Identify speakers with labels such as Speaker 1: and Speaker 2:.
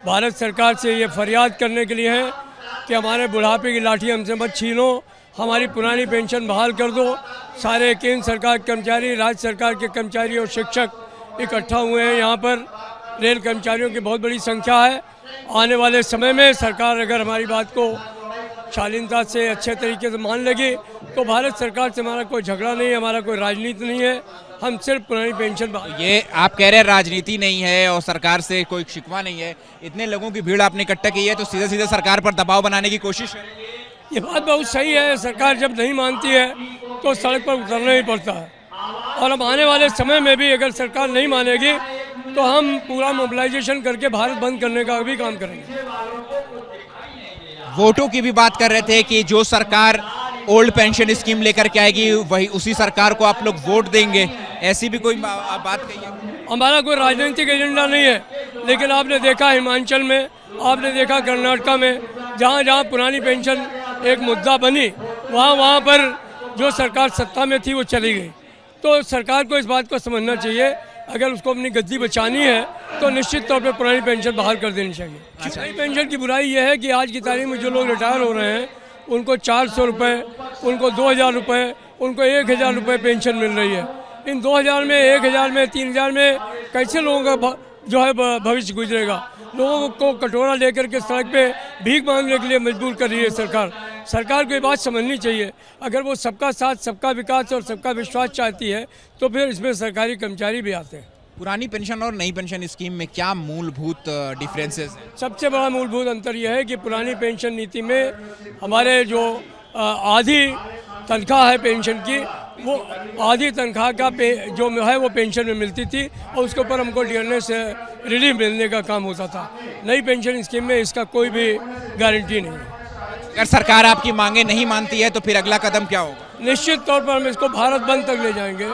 Speaker 1: भारत सरकार से ये फरियाद करने के लिए है कि हमारे बुढ़ापे की लाठी हमसे मत छीनो, हमारी पुरानी पेंशन बहाल कर दो। सारे केंद्र सरकार के कर्मचारी, राज्य सरकार के कर्मचारी और शिक्षक इकट्ठा हुए हैं यहाँ पर। रेल कर्मचारियों की बहुत बड़ी संख्या है। आने वाले समय में सरकार अगर हमारी बात को शालीनता से अच्छे तरीके से मान लेगी तो भारत सरकार से हमारा कोई झगड़ा नहीं है, हमारा कोई राजनीति नहीं है। हम सिर्फ पुरानी पेंशन।
Speaker 2: ये आप कह रहे हैं राजनीति नहीं है और सरकार से कोई शिकवा नहीं है, इतने लोगों की भीड़ आपने इकट्ठा की है तो सीधे सीधे सरकार पर दबाव बनाने की कोशिश है।
Speaker 1: ये बात बहुत सही है। सरकार जब नहीं मानती है तो सड़क पर उतरना ही पड़ता है, और अब आने वाले समय में भी अगर सरकार नहीं मानेगी तो हम पूरा मोबिलाइजेशन करके भारत बंद करने का भी काम करेंगे।
Speaker 2: वोटों की भी बात कर रहे थे कि जो सरकार ओल्ड पेंशन स्कीम लेकर के आएगी वही उसी सरकार को आप लोग वोट देंगे, ऐसी भी कोई बात कही है?
Speaker 1: हमारा कोई राजनीतिक एजेंडा नहीं है, लेकिन आपने देखा हिमाचल में, आपने देखा कर्नाटका में, जहाँ जहाँ पुरानी पेंशन एक मुद्दा बनी वहाँ पर जो सरकार सत्ता में थी वो चली गई। तो सरकार को इस बात को समझना चाहिए, अगर उसको अपनी गद्दी बचानी है तो निश्चित तौर पर पुरानी पेंशन बहाल कर देनी चाहिए। पुरानी पेंशन की बुराई यह है कि आज की तारीख में जो लोग रिटायर हो रहे हैं उनको 400 रुपये, उनको 2000 रुपये, उनको 1000 रुपये पेंशन मिल रही है। इन 2000 में, 1000 में, 3000 में कैसे लोगों का जो है भविष्य गुजरेगा? लोगों को कटोरा लेकर के सड़क पे भीख मांगने के लिए मजबूर कर रही है सरकार। सरकार को ये बात समझनी चाहिए, अगर वो सबका साथ, सबका विकास और सबका विश्वास चाहती है तो फिर इसमें सरकारी कर्मचारी भी आते हैं।
Speaker 2: पुरानी पेंशन और नई पेंशन स्कीम में क्या मूलभूत डिफरेंसेस हैं?
Speaker 1: सबसे बड़ा मूलभूत अंतर यह है कि पुरानी पेंशन नीति में हमारे जो आधी तनख्वाह है पेंशन की, वो आधी तनख्वाह का जो है वो पेंशन में मिलती थी और उसके ऊपर हमको डियरनेस रिलीफ मिलने का काम होता था। नई पेंशन स्कीम में इसका कोई भी गारंटी नहीं है।
Speaker 2: अगर सरकार आपकी मांगे नहीं मानती है तो फिर अगला कदम क्या होगा?
Speaker 1: निश्चित तौर पर हम इसको भारत बंद तक ले जाएंगे।